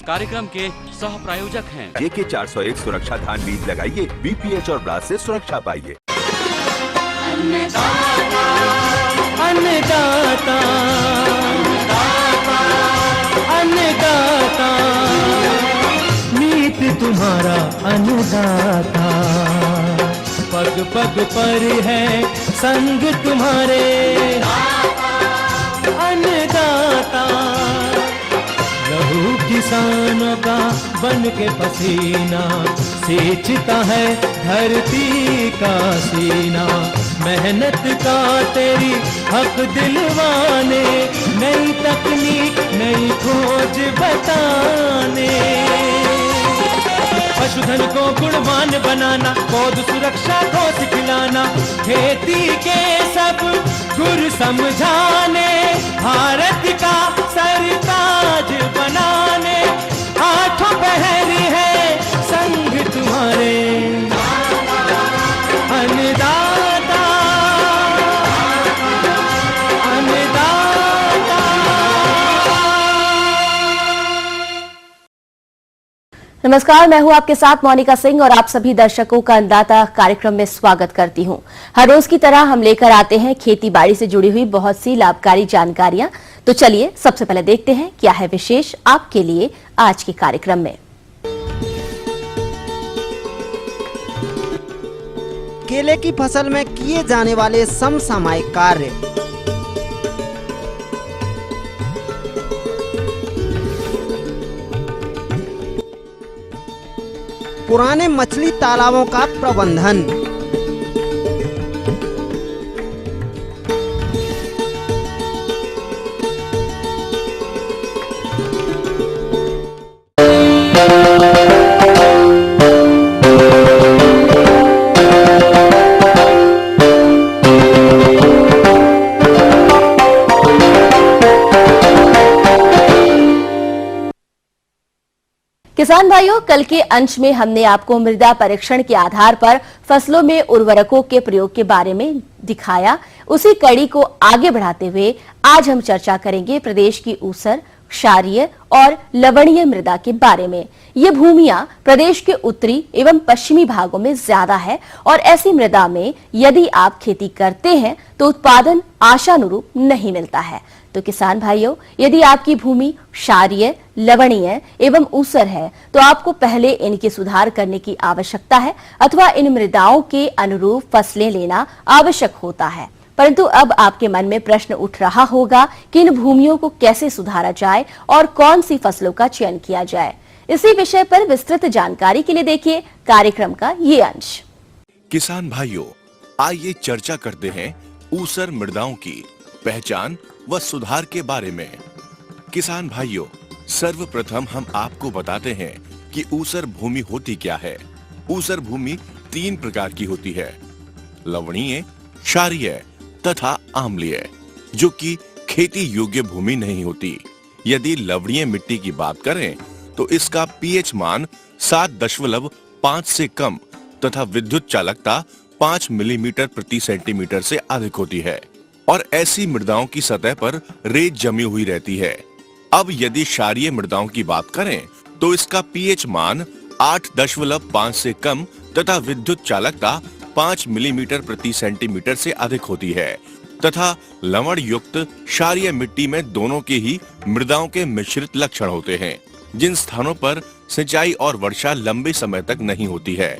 कार्यक्रम के सह प्रायोजक हैं। JK 401 सुरक्षा धान बीज लगाइए, BPH और ब्लास्ट से सुरक्षा पाइए। अन्नदाता अन्नदाता नीत तुम्हारा अन्नदाता, पग पग पर है संग तुम्हारे अन्नदाता। लहू किसानों का बन के पसीना सींचता है धरती का सीना, मेहनत का तेरी हक दिलवाने, नई तकनीक नई खोज बताने। पशुधन को गुणवान बनाना, पौध सुरक्षा को सिखलाना, खेती के सब गुर समझाने, भारत का सरताज बनाने, आठों पहर है संग तुम्हारे अन्नदाता अन्नदाता। नमस्कार, मैं हूं आपके साथ मोनिका सिंह और आप सभी दर्शकों का अन्नदाता कार्यक्रम में स्वागत करती हूं। हर रोज की तरह हम लेकर आते हैं खेती बाड़ी से जुड़ी हुई बहुत सी लाभकारी जानकारियां। तो चलिए सबसे पहले देखते हैं क्या है विशेष आपके लिए आज के कार्यक्रम में। केले की फसल में किए जाने वाले समसामयिक कार्य। पुराने मछली तालाबों का प्रबंधन। किसान भाइयों, कल के अंश में हमने आपको मृदा परीक्षण के आधार पर फसलों में उर्वरकों के प्रयोग के बारे में दिखाया। उसी कड़ी को आगे बढ़ाते हुए आज हम चर्चा करेंगे प्रदेश की ऊसर, क्षारीय और लवणीय मृदा के बारे में। ये भूमियां प्रदेश के उत्तरी एवं पश्चिमी भागों में ज्यादा है और ऐसी मृदा में यदि आप खेती करते हैं तो उत्पादन आशानुरूप नहीं मिलता है। तो किसान भाइयों, यदि आपकी भूमि क्षारीय, लवणीय एवं ऊसर है तो आपको पहले इनके सुधार करने की आवश्यकता है अथवा इन मृदाओं के अनुरूप फसलें लेना आवश्यक होता है। परंतु अब आपके मन में प्रश्न उठ रहा होगा कि इन भूमियों को कैसे सुधारा जाए और कौन सी फसलों का चयन किया जाए। इसी विषय पर विस्तृत जानकारी के लिए देखिए कार्यक्रम का ये अंश। किसान भाइयों, आइए चर्चा करते हैं ऊसर मृदाओं की पहचान व सुधार के बारे में। किसान भाइयों, सर्वप्रथम हम आपको बताते हैं कि ऊसर भूमि होती क्या है। ऊसर भूमि 3 प्रकार की होती है, लवणीय, क्षारीय तथा आम्लीय, जो कि खेती योग्य भूमि नहीं होती। यदि लवणीय मिट्टी की बात करें तो इसका पीएच मान 7.5 से कम तथा विद्युत चालकता 5 मिलीमीटर प्रति सेंटीमीटर से अधिक होती है और ऐसी मृदाओं की सतह पर रेत जमी हुई रहती है। अब यदि क्षारीय मृदाओं की बात करें तो इसका पीएच मान 8.5 से कम तथा विद्युत चालकता 5 मिलीमीटर प्रति सेंटीमीटर से अधिक होती है तथा लवण युक्त क्षारीय मिट्टी में दोनों के ही मृदाओं के मिश्रित लक्षण होते हैं। जिन स्थानों पर सिंचाई और वर्षा लंबे समय तक नहीं होती है,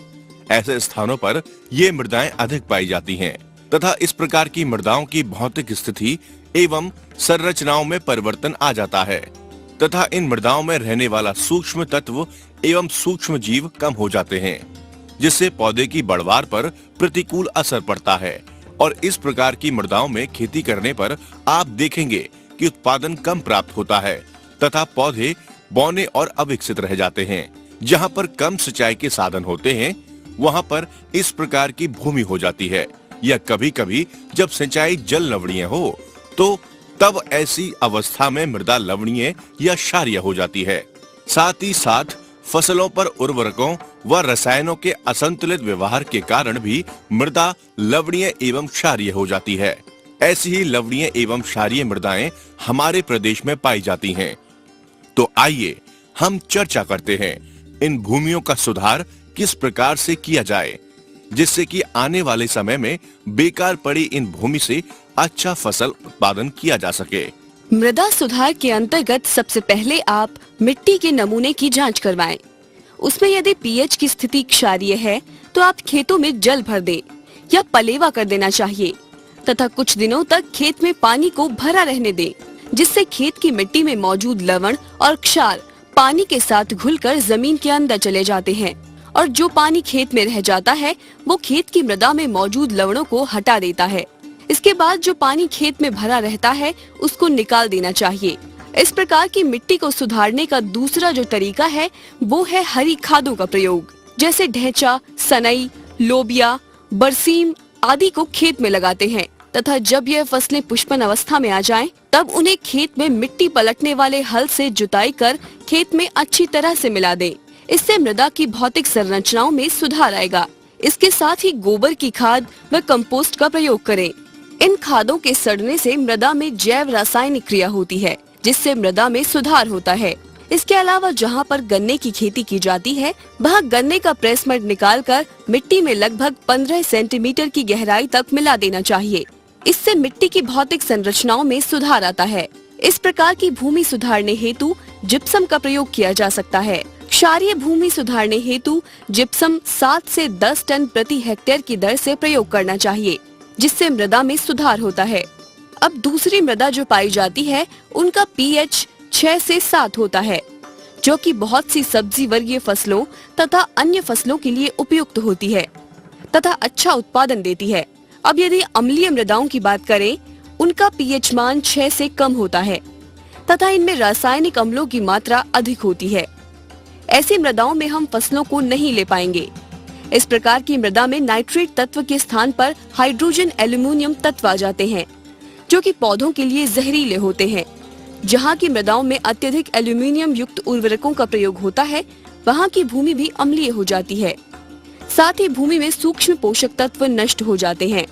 ऐसे स्थानों पर ये मृदाएं अधिक पाई जाती हैं तथा इस प्रकार की मृदाओं की भौतिक स्थिति एवं संरचनाओं में परिवर्तन आ जाता है तथा इन मृदाओं में रहने वाला सूक्ष्म तत्व एवं सूक्ष्म जीव कम हो जाते हैं, जिससे पौधे की बढ़वार पर प्रतिकूल असर पड़ता है। और इस प्रकार की मृदाओं में खेती करने पर आप देखेंगे कि उत्पादन कम प्राप्त होता है तथा पौधे बौने और अविकसित रह जाते हैं। जहाँ पर कम सिंचाई के साधन होते हैं वहाँ पर इस प्रकार की भूमि हो जाती है, या कभी कभी जब सिंचाई जल लवणीय हो तो तब ऐसी अवस्था में मृदा लवणीय या क्षारीय हो जाती है। साथ ही साथ फसलों पर उर्वरकों व रसायनों के असंतुलित व्यवहार के कारण भी मृदा लवणीय एवं क्षारीय हो जाती है। ऐसी ही लवणीय एवं क्षारीय मृदाएं हमारे प्रदेश में पाई जाती हैं। तो आइए हम चर्चा करते हैं इन भूमियों का सुधार किस प्रकार से किया जाए, जिससे कि आने वाले समय में बेकार पड़ी इन भूमि से अच्छा फसल उत्पादन किया जा सके। मृदा सुधार के अंतर्गत सबसे पहले आप मिट्टी के नमूने की जांच करवाएं। उसमें यदि पीएच की स्थिति क्षारीय है तो आप खेतों में जल भर दें या पलेवा कर देना चाहिए तथा कुछ दिनों तक खेत में पानी को भरा रहने दें, जिससे खेत की मिट्टी में मौजूद लवण और क्षार पानी के साथ घुलकर जमीन के अंदर चले जाते हैं और जो पानी खेत में रह जाता है वो खेत की मृदा में मौजूद लवणों को हटा देता है। इसके बाद जो पानी खेत में भरा रहता है उसको निकाल देना चाहिए। इस प्रकार की मिट्टी को सुधारने का दूसरा जो तरीका है वो है हरी खादों का प्रयोग, जैसे ढैंचा, सनई, लोबिया, बरसीम आदि को खेत में लगाते हैं तथा जब यह फसलें पुष्पन अवस्था में आ जाएं, तब उन्हें खेत में मिट्टी पलटने वाले हल से जुताई कर खेत में अच्छी तरह से मिला दें। इससे मृदा की भौतिक संरचनाओं में सुधार आएगा। इसके साथ ही गोबर की खाद व कंपोस्ट का प्रयोग करें। इन खादों के सड़ने से मृदा में जैव रासायनिक क्रिया होती है, जिससे मृदा में सुधार होता है। इसके अलावा जहाँ पर गन्ने की खेती की जाती है वहाँ गन्ने का प्रेस मड निकालकर मिट्टी में लगभग 15 सेंटीमीटर की गहराई तक मिला देना चाहिए। इससे मिट्टी की भौतिक संरचनाओं में सुधार आता है। इस प्रकार की भूमि सुधारने हेतु जिप्सम का प्रयोग किया जा सकता है। क्षारीय भूमि सुधारने हेतु जिप्सम 7 से 10 टन प्रति हेक्टेयर की दर से प्रयोग करना चाहिए, जिससे मृदा में सुधार होता है। अब दूसरी मृदा जो पाई जाती है उनका पीएच 6 से 7 होता है, जो कि बहुत सी सब्जी वर्गीय फसलों तथा अन्य फसलों के लिए उपयुक्त होती है तथा अच्छा उत्पादन देती है। अब यदि अम्लीय मृदाओं की बात करें, उनका पीएच मान 6 से कम होता है तथा इनमें रासायनिक अम्लों की मात्रा अधिक होती है। ऐसी मृदाओं में हम फसलों को नहीं ले पाएंगे। इस प्रकार की मृदा में नाइट्रेट तत्व के स्थान पर हाइड्रोजन एल्यूमिनियम तत्व आ जाते हैं, जो कि पौधों के लिए जहरीले होते हैं। जहाँ की मृदाओं में अत्यधिक एल्यूमिनियम युक्त उर्वरकों का प्रयोग होता है, वहाँ की भूमि भी अम्लीय हो जाती है। साथ ही भूमि में सूक्ष्म पोषक तत्व नष्ट हो जाते हैं।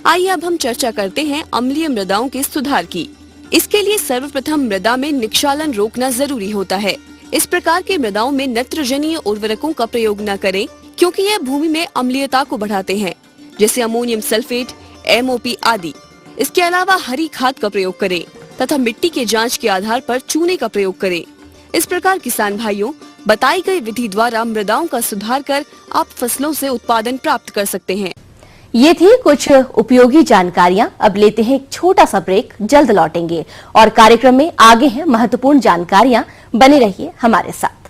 आइए अब हम चर्चा करते हैं अम्लीय मृदाओं के सुधार की। इसके लिए सर्वप्रथम मृदा में निक्षालन रोकना जरूरी होता है। इस प्रकार के मृदाओं में नत्रजनीय उर्वरकों का प्रयोग न करें, क्योंकि यह भूमि में अम्लीयता को बढ़ाते हैं, जैसे अमोनियम सल्फेट, MOP आदि। इसके अलावा हरी खाद का प्रयोग करें तथा मिट्टी के जांच के आधार पर चूने का प्रयोग करें। इस प्रकार किसान भाइयों, बताई गई विधि द्वारा मृदाओं का सुधार कर आप फसलों से उत्पादन प्राप्त कर सकते हैं। ये थी कुछ उपयोगी जानकारियां। अब लेते हैं एक छोटा सा ब्रेक, जल्द लौटेंगे और कार्यक्रम में आगे हैं महत्वपूर्ण जानकारियां। बने रहिए हमारे साथ।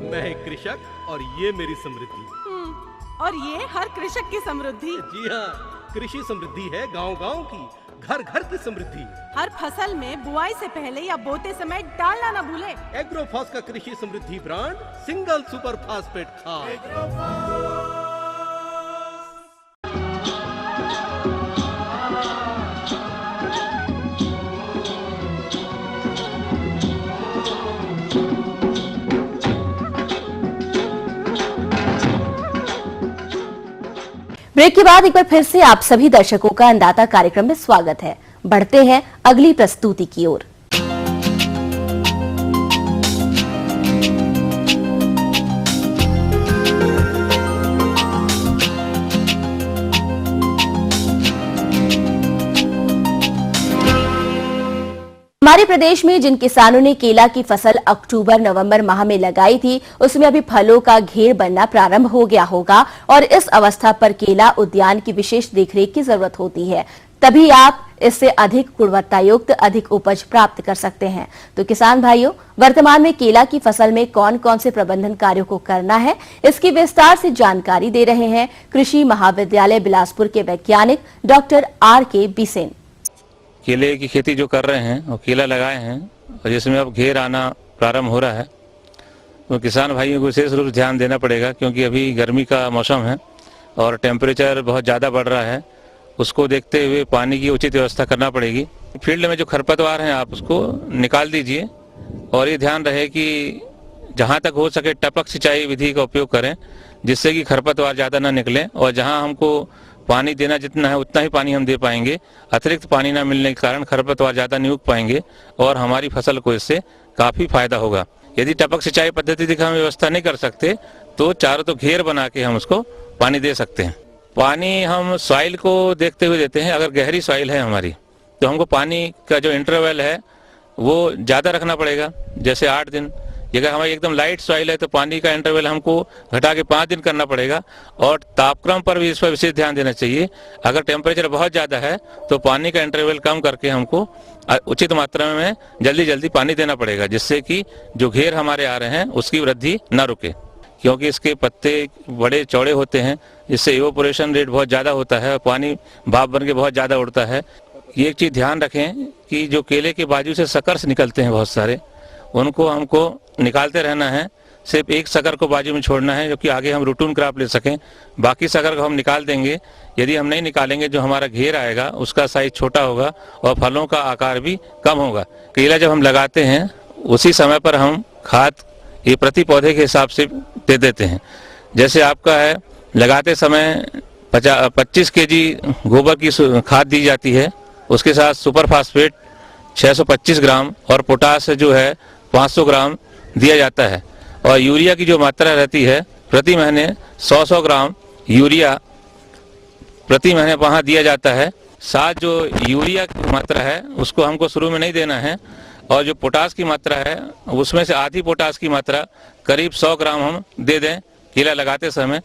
मैं एक कृषक और ये मेरी समृद्धि। और ये हर कृषक की समृद्धि। जी हाँ, कृषि समृद्धि है गांव-गांव की, घर-घर की समृद्धि। हर फसल में बुआई से पहले या बोते समय डालना न भूले। एग्रोफॉस का कृषि समृद्धि ब्रांड सिंगल सुपर फास्फेट खाद। ब्रेक के बाद एक बार फिर से आप सभी दर्शकों का अन्नदाता कार्यक्रम में स्वागत है। बढ़ते हैं अगली प्रस्तुति की ओर। हमारे प्रदेश में जिन किसानों ने केला की फसल अक्टूबर-नवंबर माह में लगाई थी, उसमें अभी फलों का घेर बनना प्रारंभ हो गया होगा और इस अवस्था पर केला उद्यान की विशेष देखरेख की जरूरत होती है। तभी आप इससे अधिक गुणवत्ता युक्त अधिक उपज प्राप्त कर सकते हैं। तो किसान भाइयों, वर्तमान में केला की फसल में कौन कौन से प्रबंधन कार्यों को करना है, इसकी विस्तार से जानकारी दे रहे हैं कृषि महाविद्यालय बिलासपुर के वैज्ञानिक डॉक्टर R.K. बिसेन। केले की खेती जो कर रहे हैं और केला लगाए हैं और जिसमें अब घेर आना प्रारंभ हो रहा है, तो किसान भाइयों को विशेष रूप से ध्यान देना पड़ेगा, क्योंकि अभी गर्मी का मौसम है और टेम्परेचर बहुत ज़्यादा बढ़ रहा है। उसको देखते हुए पानी की उचित व्यवस्था करना पड़ेगी। फील्ड में जो खरपतवार हैं आप उसको निकाल दीजिए और ये ध्यान रहे कि जहाँ तक हो सके टपक सिंचाई विधि का उपयोग करें, जिससे कि खरपतवार ज़्यादा ना निकले, और जहाँ हमको पानी देना जितना है उतना ही पानी हम दे पाएंगे। अतिरिक्त पानी ना मिलने के कारण खरपतवार ज़्यादा नहीं उग पाएंगे और हमारी फसल को इससे काफ़ी फायदा होगा। यदि टपक सिंचाई पद्धति की हम व्यवस्था नहीं कर सकते तो चारों तो घेर बना के हम उसको पानी दे सकते हैं। पानी हम सॉइल को देखते हुए देते हैं। अगर गहरी सॉइल है हमारी तो हमको पानी का जो इंटरवल है वो ज़्यादा रखना पड़ेगा, जैसे 8 दिन। अगर हमारी एकदम लाइट सॉइल है तो पानी का इंटरवल हमको घटा के 5 दिन करना पड़ेगा। और तापक्रम पर भी इस पर विशेष ध्यान देना चाहिए। अगर टेम्परेचर बहुत ज़्यादा है तो पानी का इंटरवल कम करके हमको उचित मात्रा में जल्दी पानी देना पड़ेगा, जिससे कि जो घेर हमारे आ रहे हैं उसकी वृद्धि न रुके, क्योंकि इसके पत्ते बड़े चौड़े होते हैं, जिससे इवोपोरेशन रेट बहुत ज़्यादा होता है और पानी भाप बन के बहुत ज़्यादा उड़ता है। ये एक चीज़ ध्यान रखें कि जो केले के बाजू से सकर्स निकलते हैं बहुत सारे, उनको हमको निकालते रहना है। सिर्फ एक सकर को बाजू में छोड़ना है, जो कि आगे हम रूटून क्रॉप ले सकें। बाकी सकर को हम निकाल देंगे। यदि हम नहीं निकालेंगे, जो हमारा घेर आएगा उसका साइज छोटा होगा और फलों का आकार भी कम होगा। केला जब हम लगाते हैं उसी समय पर हम खाद ये प्रति पौधे के हिसाब से दे देते हैं। जैसे आपका है, लगाते समय 25 केजी गोबर की खाद दी जाती है, उसके साथ सुपर फास्फेट 625 ग्राम और पोटास जो है 500 ग्राम दिया जाता है। और यूरिया की जो मात्रा रहती है प्रति महीने 100 ग्राम यूरिया प्रति महीने वहाँ दिया जाता है। साथ जो यूरिया की मात्रा है उसको हमको शुरू में नहीं देना है, और जो पोटास की मात्रा है उसमें से आधी पोटास की मात्रा करीब 100 ग्राम हम दे दें केला लगाते समय।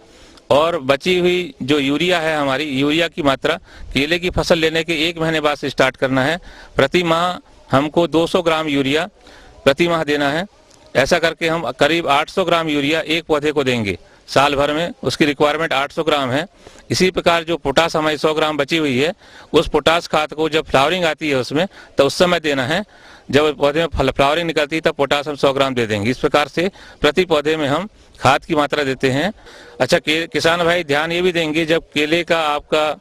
और बची हुई जो यूरिया है हमारी, यूरिया की मात्रा केले की फसल लेने के 1 महीने बाद से स्टार्ट करना है। प्रति माह हमको 200 ग्राम यूरिया प्रति माह देना है। ऐसा करके हम करीब 800 ग्राम यूरिया एक पौधे को देंगे साल भर में। उसकी रिक्वायरमेंट 800 ग्राम है। इसी प्रकार जो पोटास हमारी 100 ग्राम बची हुई है, उस पोटास खाद को जब फ्लावरिंग आती है उसमें तो उस समय देना है। जब पौधे में फ्लावरिंग निकलती है तब पोटास हम 100 ग्राम दे देंगे। इस प्रकार से प्रति पौधे में हम खाद की मात्रा देते हैं। अच्छा, किसान भाई ध्यान ये भी देंगे, जब केले का आपका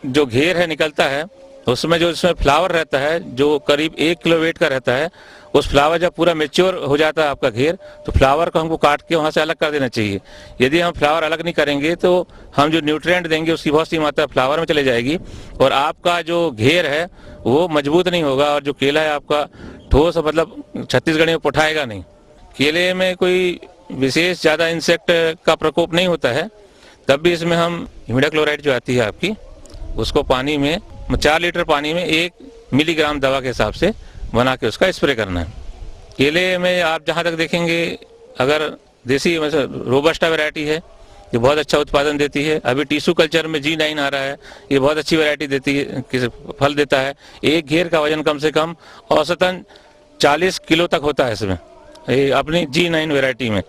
जो घेर है निकलता है उसमें जो इसमें फ्लावर रहता है जो करीब 1 किलो वेट का रहता है, उस फ्लावर जब पूरा मेच्योर हो जाता है आपका घेर, तो फ्लावर को हमको काट के वहाँ से अलग कर देना चाहिए। यदि हम फ्लावर अलग नहीं करेंगे तो हम जो न्यूट्रिएंट देंगे उसकी बहुत सी मात्रा फ्लावर में चले जाएगी और आपका जो घेर है वो मजबूत नहीं होगा और जो केला है आपका ठोस मतलब छत्तीसगढ़ी में उठाएगा नहीं। केले में कोई विशेष ज़्यादा इंसेक्ट का प्रकोप नहीं होता है, तब भी इसमें हम इमिडाक्लोराइड जो आती है आपकी, उसको पानी में 4 लीटर पानी में 1 मिलीग्राम दवा के हिसाब से बना के उसका स्प्रे करना है। केले में आप जहाँ तक देखेंगे, अगर देसी रोबस्टा वैरायटी है ये बहुत अच्छा उत्पादन देती है। अभी टिश्यू कल्चर में G9 आ रहा है, ये बहुत अच्छी वैरायटी देती है, फल देता है। एक घेर का वजन कम से कम औसतन 40 किलो तक होता है इसमें, ये अपनी G9 वैरायटी में।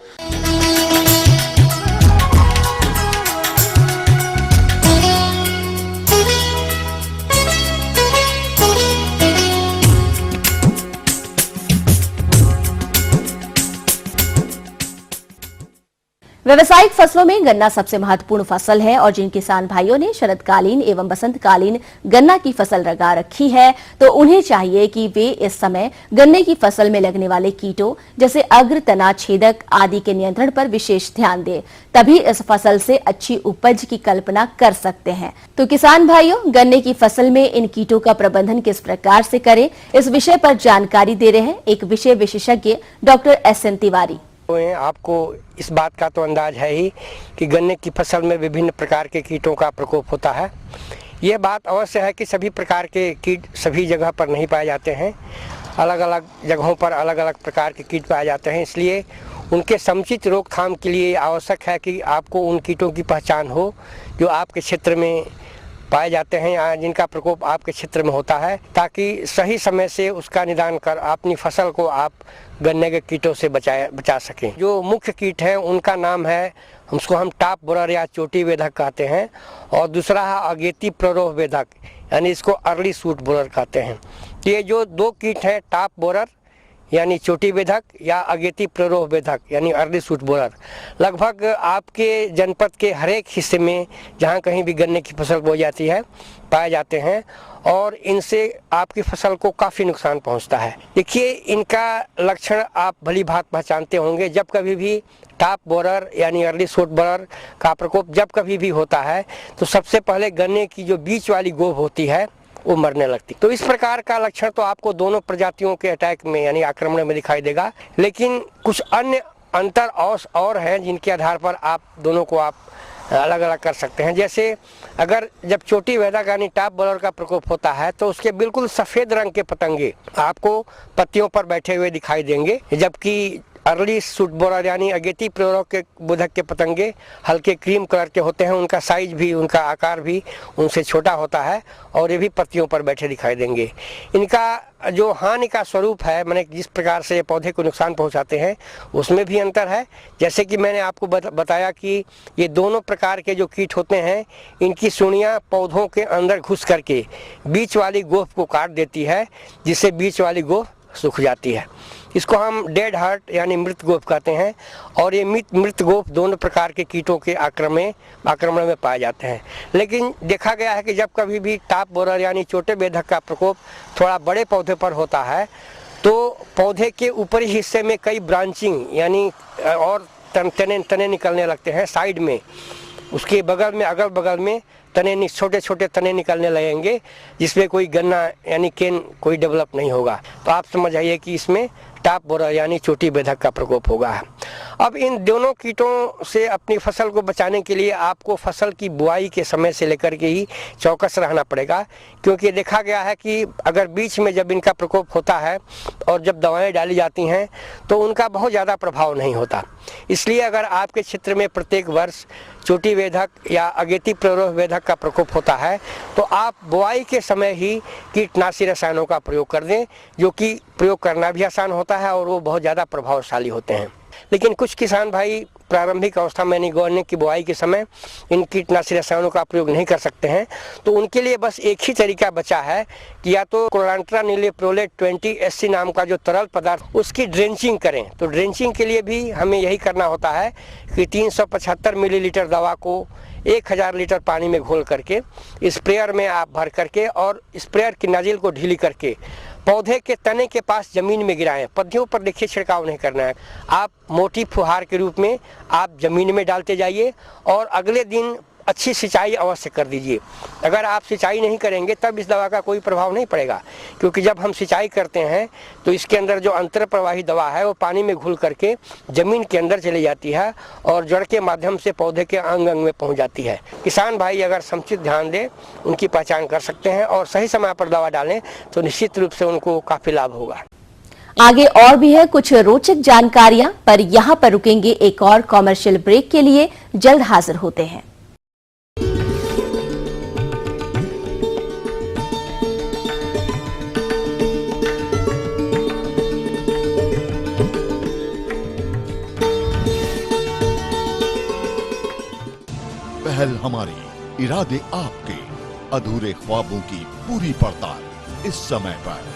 व्यावसायिक फसलों में गन्ना सबसे महत्वपूर्ण फसल है और जिन किसान भाइयों ने शरदकालीन एवं बसंतकालीन गन्ना की फसल लगा रखी है तो उन्हें चाहिए कि वे इस समय गन्ने की फसल में लगने वाले कीटों जैसे अग्र, तना छेदक आदि के नियंत्रण पर विशेष ध्यान दें, तभी इस फसल से अच्छी उपज की कल्पना कर सकते हैं। तो किसान भाइयों, गन्ने की फसल में इन कीटों का प्रबंधन किस प्रकार से करें, इस विषय पर जानकारी दे रहे हैं एक विषय विशेषज्ञ डॉक्टर SN तिवारी। आपको इस बात का तो अंदाज है ही कि गन्ने की फसल में विभिन्न प्रकार के कीटों का प्रकोप होता है। ये बात अवश्य है कि सभी प्रकार के कीट सभी जगह पर नहीं पाए जाते हैं, अलग अलग जगहों पर अलग अलग प्रकार के कीट पाए जाते हैं। इसलिए उनके समुचित रोकथाम के लिए आवश्यक है कि आपको उन कीटों की पहचान हो जो आपके क्षेत्र में पाए जाते हैं या जिनका प्रकोप आपके क्षेत्र में होता है, ताकि सही समय से उसका निदान कर अपनी फसल को आप गन्ने के कीटों से बचा सकें। जो मुख्य कीट हैं उनका नाम है, उसको हम टाप बोरर या चोटी वेधक कहते हैं, और दूसरा है अगेती प्ररोह वेधक, यानी इसको अर्ली सूट बोरर कहते हैं। ये जो 2 कीट हैं, टाप बोरर यानी चोटी बेधक या अगेती प्ररोह बेधक यानी अर्ली सूट बोरर लगभग आपके जनपद के हर एक हिस्से में जहाँ कहीं भी गन्ने की फसल बोई जाती है पाए जाते हैं और इनसे आपकी फसल को काफ़ी नुकसान पहुंचता है। देखिए, इनका लक्षण आप भली भांति पहचानते होंगे। जब कभी भी टॉप बोरर यानी अर्ली सूट बोरर का प्रकोप जब कभी भी होता है तो सबसे पहले गन्ने की जो बीच वाली गोभ होती है वो मरने लगती। तो इस प्रकार का लक्षण तो आपको दोनों प्रजातियों के अटैक में यानी आक्रमण में दिखाई देगा, लेकिन कुछ अन्य अंतर और हैं जिनके आधार पर आप दोनों को आप अलग अलग कर सकते हैं। जैसे अगर जब चोटी बेधक यानी टॉप बोरर का प्रकोप होता है तो उसके बिल्कुल सफ़ेद रंग के पतंगे आपको पत्तियों पर बैठे हुए दिखाई देंगे, जबकि अर्ली सूट बोरर यानी अगेती प्ररोह के बेधक के पतंगे हल्के क्रीम कलर के होते हैं। उनका साइज भी, उनका आकार भी उनसे छोटा होता है और ये भी पत्तियों पर बैठे दिखाई देंगे। इनका जो हानि का स्वरूप है, मैंने जिस प्रकार से पौधे को नुकसान पहुंचाते हैं उसमें भी अंतर है। जैसे कि मैंने आपको बताया कि ये दोनों प्रकार के जो कीट होते हैं इनकी सुड़ियाँ पौधों के अंदर घुस करके बीच वाली गोफ को काट देती है, जिससे बीच वाली गोफ सूख जाती है। इसको हम डेड हार्ट यानी मृत गोफ कहते हैं और ये मृत गोफ दोनों प्रकार के कीटों के आक्रमण में पाए जाते हैं। लेकिन देखा गया है कि जब कभी भी टॉप बोरर यानी छोटे बेधक का प्रकोप थोड़ा बड़े पौधे पर होता है तो पौधे के ऊपरी हिस्से में कई ब्रांचिंग यानी और तने निकलने लगते हैं साइड में, उसके बगल में अगल बगल में तने छोटे छोटे तने निकलने लगेंगे, जिसमें कोई गन्ना यानी केन कोई डेवलप नहीं होगा। तो आप समझ आइए कि इसमें टॉप बोरर यानी चोटी बेधक का प्रकोप होगा। अब इन दोनों कीटों से अपनी फसल को बचाने के लिए आपको फसल की बुआई के समय से लेकर के ही चौकस रहना पड़ेगा, क्योंकि देखा गया है कि अगर बीच में जब इनका प्रकोप होता है और जब दवाएं डाली जाती हैं तो उनका बहुत ज़्यादा प्रभाव नहीं होता। इसलिए अगर आपके क्षेत्र में प्रत्येक वर्ष चोटी बेधक या अगेती प्ररोह बेधक का प्रकोप होता है तो आप बुआई के समय ही कीटनाशी रसायनों का प्रयोग कर दें, जो कि प्रयोग करना भी आसान होता है और वो बहुत ज़्यादा प्रभावशाली होते हैं। लेकिन कुछ किसान भाई प्रारंभिक अवस्था में यानी गन्ने की बुआई के समय इन कीटनाशी रसायनों का प्रयोग नहीं कर सकते हैं, तो उनके लिए बस एक ही तरीका बचा है कि या तो क्लोरांट्रानिलेप्रोलेट 20 SC नाम का जो तरल पदार्थ उसकी ड्रेंचिंग करें। तो ड्रेंचिंग के लिए भी हमें यही करना होता है कि 375 मिलीलीटर दवा को 1000 लीटर पानी में घोल करके स्प्रेयर में आप भर करके और स्प्रेयर की नज़ील को ढीली करके पौधे के तने के पास जमीन में गिराएं। पत्तियों पर देखिए छिड़काव नहीं करना है, आप मोटी फुहार के रूप में आप जमीन में डालते जाइए और अगले दिन अच्छी सिंचाई अवश्य कर दीजिए। अगर आप सिंचाई नहीं करेंगे तब इस दवा का कोई प्रभाव नहीं पड़ेगा, क्योंकि जब हम सिंचाई करते हैं तो इसके अंदर जो अंतर प्रवाही दवा है वो पानी में घुल करके जमीन के अंदर चली जाती है और जड़ के माध्यम से पौधे के अंग अंग में पहुंच जाती है। किसान भाई अगर समुचित ध्यान दें उनकी पहचान कर सकते हैं और सही समय पर दवा डालें तो निश्चित रूप से उनको काफी लाभ होगा। आगे और भी है कुछ रोचक जानकारियां, पर यहाँ पर रुकेंगे एक और कॉमर्शियल ब्रेक के लिए। जल्द हाजिर होते हैं। पहल हमारी, इरादे आपके, अधूरे ख्वाबों की पूरी पड़ताल इस समय पर।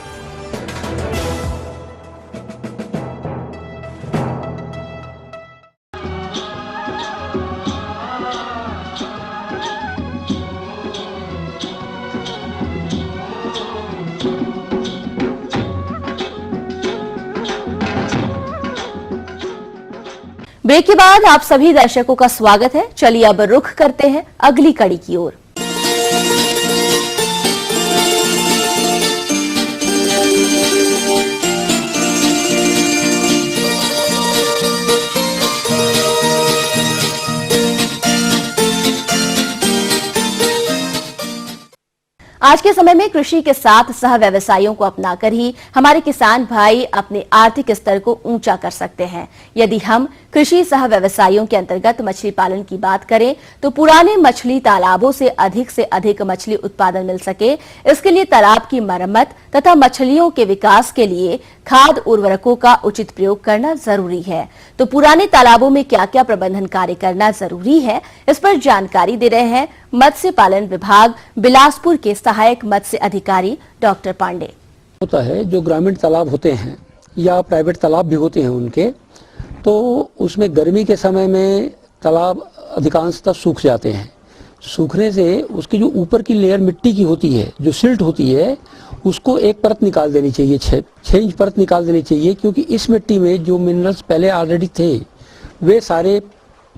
ब्रेक के बाद आप सभी दर्शकों का स्वागत है। चलिए अब रुख करते हैं अगली कड़ी की ओर। आज के समय में कृषि के साथ सह व्यवसायों को अपनाकर ही हमारे किसान भाई अपने आर्थिक स्तर को ऊंचा कर सकते हैं। यदि हम कृषि सह व्यवसायों के अंतर्गत मछली पालन की बात करें तो पुराने मछली तालाबों से अधिक मछली उत्पादन मिल सके, इसके लिए तालाब की मरम्मत तथा मछलियों के विकास के लिए खाद उर्वरकों का उचित प्रयोग करना जरूरी है। तो पुराने तालाबों में क्या क्या प्रबंधन कार्य करना जरूरी है, इस पर जानकारी दे रहे हैं मत्स्य पालन विभाग बिलासपुर के सहायक मत्स्य अधिकारी डॉक्टर पांडे। होता है जो ग्रामीण तालाब होते हैं या प्राइवेट तालाब भी होते हैं उनके, तो उसमें गर्मी के समय में तालाब अधिकांशतः सूख जाते हैं। सूखने से उसकी जो ऊपर की लेयर मिट्टी की होती है, जो सिल्ट होती है, उसको एक परत निकाल देनी चाहिए, 6 इंच परत निकाल देनी चाहिए, क्योंकि इस मिट्टी में जो मिनरल्स पहले ऑलरेडी थे वे सारे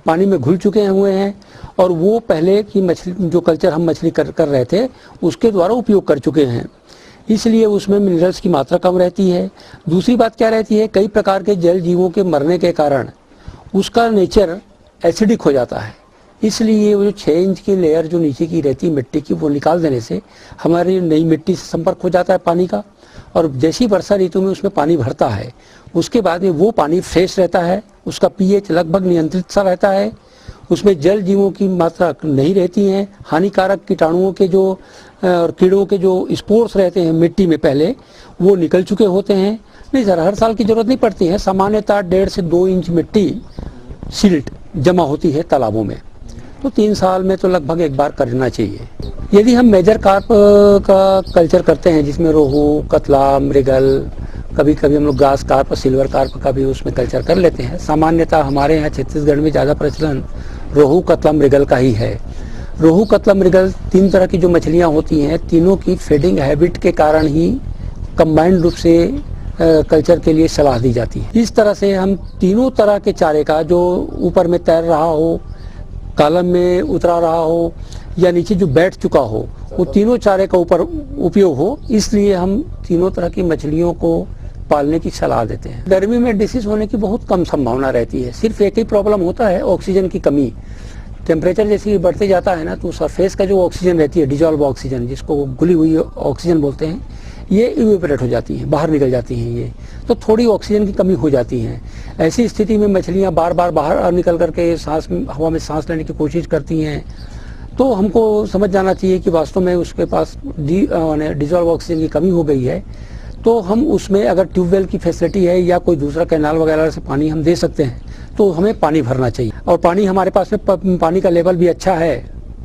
पानी में घुल चुके हुए हैं और वो पहले की मछली जो कल्चर हम मछली कर रहे थे उसके द्वारा उपयोग कर चुके हैं, इसलिए उसमें मिनरल्स की मात्रा कम रहती है। दूसरी बात क्या रहती है, कई प्रकार के जल जीवों के मरने के कारण उसका नेचर एसिडिक हो जाता है, इसलिए वो जो 6 इंच की लेयर जो नीचे की रहती है मिट्टी की, वो निकाल देने से हमारी नई मिट्टी से संपर्क हो जाता है पानी का, और जैसी वर्षा ऋतु में उसमें पानी भरता है उसके बाद में वो पानी फ्रेश रहता है, उसका पीएच लगभग नियंत्रित सा रहता है, उसमें जल जीवों की मात्रा नहीं रहती है, हानिकारक कीटाणुओं के जो और कीड़ों के जो स्पोर्स रहते हैं मिट्टी में पहले वो निकल चुके होते हैं। नहीं सर, हर साल की जरूरत नहीं पड़ती है, सामान्यतः 1.5 से 2 इंच मिट्टी सिल्ट जमा होती है तालाबों में, तो 3 साल में तो लगभग एक बार करना चाहिए। यदि हम मेजर कार्प का कल्चर करते हैं जिसमें रोहू, कतला, मृगल, कभी कभी हम लोग ग्रास कार्प और सिल्वर कार्प का भी उसमें कल्चर कर लेते हैं। सामान्यतः हमारे यहाँ छत्तीसगढ़ में ज़्यादा प्रचलन रोहू, कतला, मृगल का ही है। रोहू, कतला, मृगल 3 तरह की जो मछलियाँ होती हैं, तीनों की फीडिंग हैबिट के कारण ही कंबाइंड रूप से कल्चर के लिए सलाह दी जाती है। इस तरह से हम तीनों तरह के चारे का, जो ऊपर में तैर रहा हो, कॉलम में उतरा रहा हो या नीचे जो बैठ चुका हो, वो तीनों चारे का ऊपर उपयोग हो, इसलिए हम तीनों तरह की मछलियों को पालने की सलाह देते हैं। गर्मी में डिसीज होने की बहुत कम संभावना रहती है, सिर्फ एक ही प्रॉब्लम होता है, ऑक्सीजन की कमी। टेम्परेचर जैसे बढ़ते जाता है ना, तो सरफेस का जो ऑक्सीजन रहती है, डिजॉल्व ऑक्सीजन, जिसको घुली हुई ऑक्सीजन बोलते हैं, ये इवेपोरेट हो जाती है, बाहर निकल जाती हैं ये, तो थोड़ी ऑक्सीजन की कमी हो जाती है। ऐसी स्थिति में मछलियाँ बार बार बाहर निकल करके हवा में सांस लेने की कोशिश करती हैं, तो हमको समझ जाना चाहिए कि वास्तव में उसके पास डिजॉल्व ऑक्सीजन की कमी हो गई है। तो हम उसमें अगर ट्यूबवेल की फैसिलिटी है या कोई दूसरा कैनाल वगैरह से पानी हम दे सकते हैं, तो हमें पानी भरना चाहिए। और पानी हमारे पास में पानी का लेवल भी अच्छा है,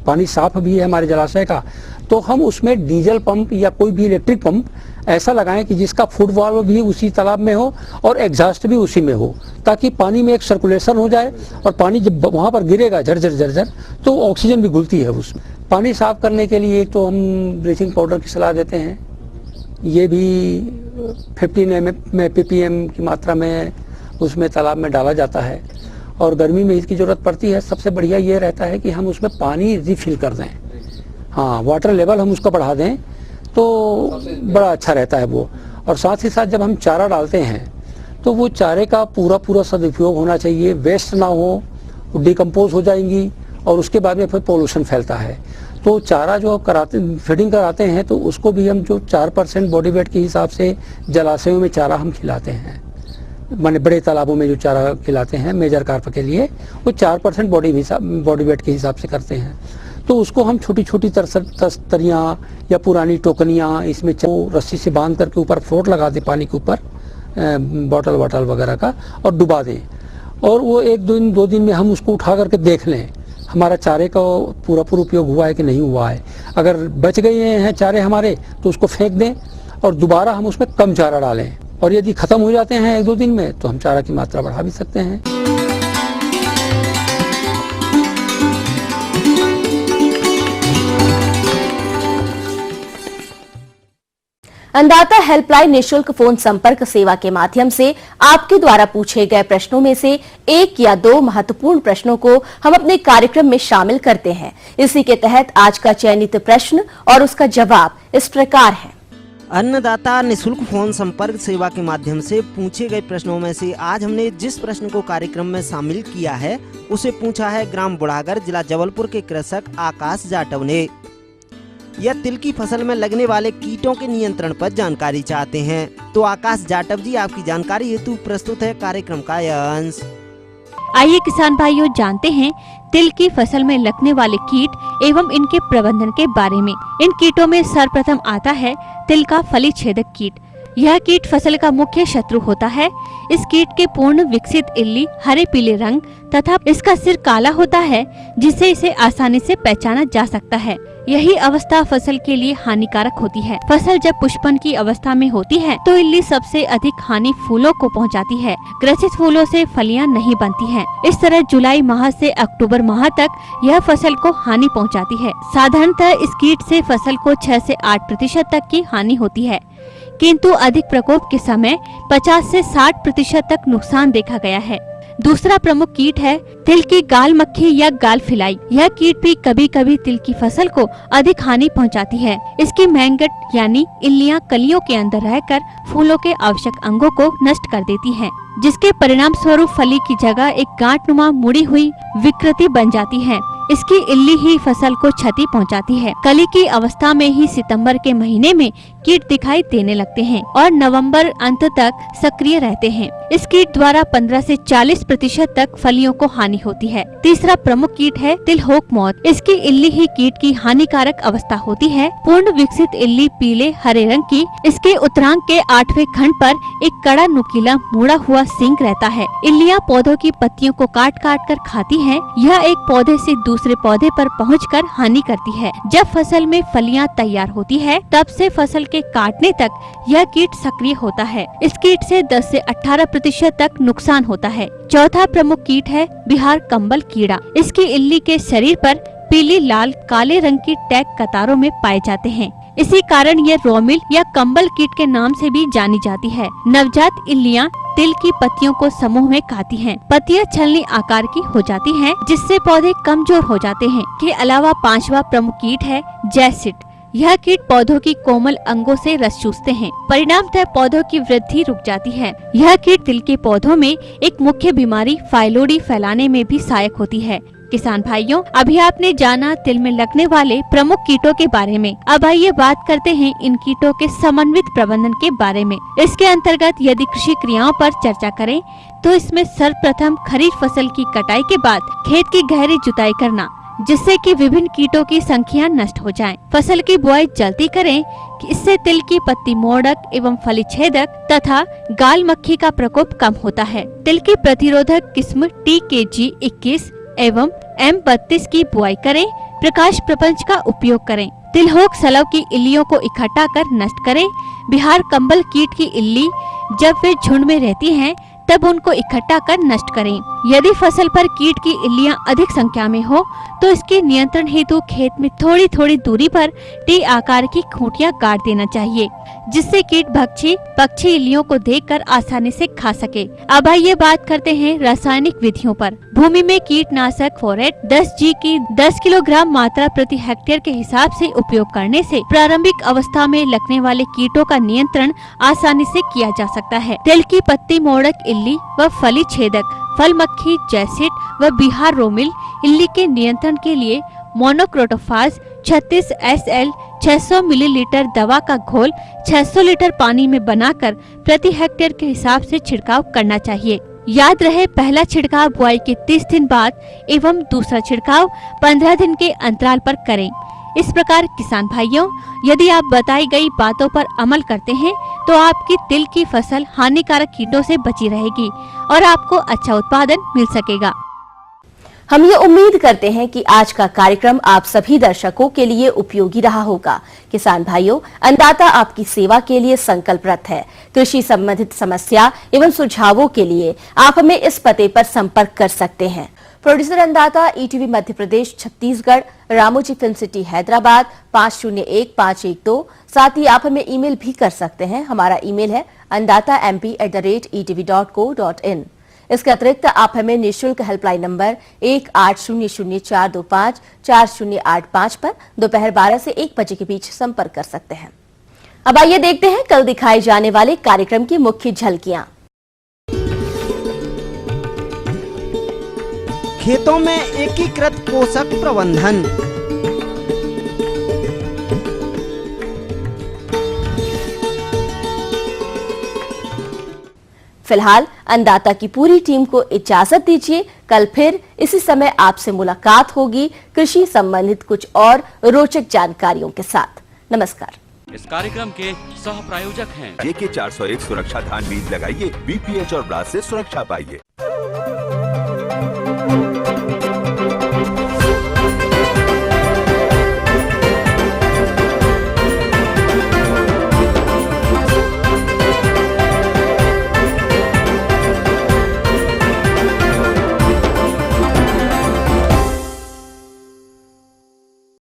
पानी साफ भी है हमारे जलाशय का, तो हम उसमें डीजल पंप या कोई भी इलेक्ट्रिक पंप ऐसा लगाएं कि जिसका फुट वाल्व भी उसी तालाब में हो और एग्जॉस्ट भी उसी में हो, ताकि पानी में एक सर्कुलेशन हो जाए और पानी जब वहाँ पर गिरेगा झरझर झरझर तो ऑक्सीजन भी घुलती है उसमें। पानी साफ करने के लिए तो हम ब्लीचिंग पाउडर की सलाह देते हैं, ये भी 15 ppm की मात्रा में उसमें तालाब में डाला जाता है, और गर्मी में इसकी ज़रूरत पड़ती है। सबसे बढ़िया ये रहता है कि हम उसमें पानी रिफिल कर दें, हाँ, वाटर लेवल हम उसका बढ़ा दें तो बड़ा अच्छा रहता है वो। और साथ ही साथ जब हम चारा डालते हैं तो वो चारे का पूरा सदुपयोग होना चाहिए, वेस्ट ना हो, डिकम्पोज हो जाएंगी और उसके बाद में फिर पोल्यूशन फैलता है। तो चारा जो फीडिंग कराते हैं तो उसको भी हम जो 4% बॉडी वेट के हिसाब से जलाशयों में चारा हम खिलाते हैं, माने बड़े तालाबों में जो चारा खिलाते हैं मेजर कार्प के लिए, वो 4% बॉडी वेट के हिसाब से करते हैं। तो उसको हम छोटी छोटी तरियाँ या पुरानी टोकनियाँ इसमें रस्सी से बांध करके ऊपर फ्लोट लगा दें पानी के ऊपर, बॉटल वगैरह का, और डुबा दें, और वो 1-2 दिन में हम उसको उठा करके देख लें हमारा चारे का पूरा उपयोग हुआ है कि नहीं हुआ है। अगर बच गए हैं चारे हमारे तो उसको फेंक दें और दोबारा हम उसमें कम चारा डालें, और यदि खत्म हो जाते हैं 1-2 दिन में तो हम चारा की मात्रा बढ़ा भी सकते हैं। अन्नदाता हेल्पलाइन निःशुल्क फोन संपर्क सेवा के माध्यम से आपके द्वारा पूछे गए प्रश्नों में से 1 या 2 महत्वपूर्ण प्रश्नों को हम अपने कार्यक्रम में शामिल करते हैं। इसी के तहत आज का चयनित प्रश्न और उसका जवाब इस प्रकार है। अन्नदाता निःशुल्क फोन संपर्क सेवा के माध्यम से पूछे गए प्रश्नों में से आज हमने जिस प्रश्न को कार्यक्रम में शामिल किया है उसे पूछा है ग्राम बुढ़ागर, जिला जबलपुर के कृषक आकाश जाटव ने। यह तिल की फसल में लगने वाले कीटों के नियंत्रण पर जानकारी चाहते हैं। तो आकाश जाटव जी, आपकी जानकारी हेतु प्रस्तुत है कार्यक्रम का यह अंश। आइए किसान भाइयों, जानते हैं तिल की फसल में लगने वाले कीट एवं इनके प्रबंधन के बारे में। इन कीटों में सर्वप्रथम आता है तिल का फली छेदक कीट। यह कीट फसल का मुख्य शत्रु होता है। इस कीट के पूर्ण विकसित इल्ली हरे पीले रंग तथा इसका सिर काला होता है, जिससे इसे आसानी से पहचाना जा सकता है। यही अवस्था फसल के लिए हानिकारक होती है। फसल जब पुष्पन की अवस्था में होती है तो इल्ली सबसे अधिक हानि फूलों को पहुंचाती है। ग्रसित फूलों से फलियां नहीं बनती हैं। इस तरह जुलाई माह से अक्टूबर माह तक यह फसल को हानि पहुंचाती है। साधारणतः इस कीट से फसल को 6 से 8% तक की हानि होती है, किंतु अधिक प्रकोप के समय 50 से 60% तक नुकसान देखा गया है। दूसरा प्रमुख कीट है तिल की गाल मक्खी या गाल फिलाई। यह कीट भी कभी कभी तिल की फसल को अधिक हानि पहुंचाती है। इसकी मैंगट यानी इल्लियां कलियों के अंदर रहकर फूलों के आवश्यक अंगों को नष्ट कर देती हैं, जिसके परिणाम स्वरूप फली की जगह एक गांठनुमा मुड़ी हुई विकृति बन जाती है। इसकी इल्ली ही फसल को क्षति पहुंचाती है। कली की अवस्था में ही सितंबर के महीने में कीट दिखाई देने लगते हैं और नवंबर अंत तक सक्रिय रहते हैं। इस कीट द्वारा 15 से 40% तक फलियों को हानि होती है। तीसरा प्रमुख कीट है तिलहोक मौत। इसकी इल्ली ही कीट की हानिकारक अवस्था होती है। पूर्ण विकसित इल्ली पीले हरे रंग की, इसके उत्तरांग के 8वें खंड पर एक कड़ा नुकीला मुड़ा हुआ सींग रहता है। इल्लियां पौधों की पत्तियों को काट काट कर खाती हैं। यह एक पौधे से दूसरे पौधे पर पहुंचकर हानि करती है। जब फसल में फलियां तैयार होती है तब से फसल के काटने तक यह कीट सक्रिय होता है। इस कीट से 10 से 18% तक नुकसान होता है। चौथा प्रमुख कीट है बिहार कंबल कीड़ा। इसकी इल्ली के शरीर पर पीली लाल काले रंग की टैग कतारों में पाए जाते हैं। इसी कारण यह रोमिल या कंबल कीट के नाम से भी जानी जाती है। नवजात इल्लियां तिल की पत्तियों को समूह में खाती हैं। पत्तियां छलनी आकार की हो जाती हैं, जिससे पौधे कमजोर हो जाते हैं। के अलावा 5वां प्रमुख कीट है जैसिड। यह कीट पौधों की कोमल अंगों से रस चूसते हैं। परिणामतः पौधों की वृद्धि रुक जाती है। यह कीट तिल के पौधों में एक मुख्य बीमारी फाइलोडी फैलाने में भी सहायक होती है। किसान भाइयों, अभी आपने जाना तिल में लगने वाले प्रमुख कीटों के बारे में। अब आइए बात करते हैं इन कीटों के समन्वित प्रबंधन के बारे में। इसके अंतर्गत यदि कृषि क्रियाओं पर चर्चा करें तो इसमें सर्वप्रथम खरीफ फसल की कटाई के बाद खेत की गहरी जुताई करना, जिससे कि विभिन्न कीटों की संख्या नष्ट हो जाए। फसल की बुआई जल्दी करें कि इससे तिल की पत्ती मोड़क एवं फली छेदक तथा गाल मक्खी का प्रकोप कम होता है। तिल की प्रतिरोधक किस्म TKG 21 एवं M32 की बुआई करें। प्रकाश प्रपंच का उपयोग करें। तिलहोक सलव की इल्लियों को इकट्ठा कर नष्ट करें। बिहार कंबल कीट की इल्ली जब वे झुंड में रहती हैं तब उनको इकट्ठा कर नष्ट करें। यदि फसल पर कीट की इल्लियां अधिक संख्या में हो तो इसके नियंत्रण हेतु खेत में थोड़ी थोड़ी दूरी पर T आकार की खूंटियां गाड़ देना चाहिए, जिससे कीट भक्षी पक्षी इल्लियों को देखकर आसानी से खा सके। अब आइए बात करते हैं रासायनिक विधियों पर। भूमि में कीटनाशक फोरेट 10G की 10 किलोग्राम मात्रा प्रति हेक्टेयर के हिसाब से उपयोग करने से प्रारंभिक अवस्था में लगने वाले कीटों का नियंत्रण आसानी से किया जा सकता है। तिल की पत्ती मोड़क इल्ली व फली छेदक फल मक्खी जैसिड व बिहार रोमिल इल्ली के नियंत्रण के लिए मोनोक्रोटोफास 36 SL 600 मिलीलीटर दवा का घोल 600 लीटर पानी में बनाकर प्रति हेक्टेयर के हिसाब से छिड़काव करना चाहिए। याद रहे, पहला छिड़काव बुआई के 30 दिन बाद एवं दूसरा छिड़काव 15 दिन के अंतराल पर करें। इस प्रकार किसान भाइयों, यदि आप बताई गई बातों पर अमल करते हैं तो आपकी तिल की फसल हानिकारक कीटों से बची रहेगी और आपको अच्छा उत्पादन मिल सकेगा। हम ये उम्मीद करते हैं कि आज का कार्यक्रम आप सभी दर्शकों के लिए उपयोगी रहा होगा। किसान भाइयों, अन्नदाता आपकी सेवा के लिए संकल्परत है। कृषि संबंधित समस्या एवं सुझावों के लिए आप हमें इस पते पर संपर्क कर सकते हैं। प्रोड्यूसर अन्नदाता ETV Madhya Pradesh Chhattisgarh, Ramoji film city Hyderabad 501512। साथ ही आप हमें ईमेल भी कर सकते हैं। हमारा ईमेल है anndatamp@etv.co.in। इसके अतिरिक्त आप हमें निःशुल्क हेल्पलाइन नंबर 1800425408 पर दोपहर 12 से 1 बजे के बीच संपर्क कर सकते हैं। अब आइए देखते हैं कल दिखाए जाने वाले कार्यक्रम की मुख्य झलकियां। खेतों में एकीकृत पोषक प्रबंधन। फिलहाल अन्नदाता की पूरी टीम को इजाजत दीजिए। कल फिर इसी समय आपसे मुलाकात होगी कृषि संबंधित कुछ और रोचक जानकारियों के साथ। नमस्कार। इस कार्यक्रम के सह प्रायोजक हैं JK 401 सुरक्षा धान बीज लगाइए, BPH और ब्लास्ट से सुरक्षा पाइए।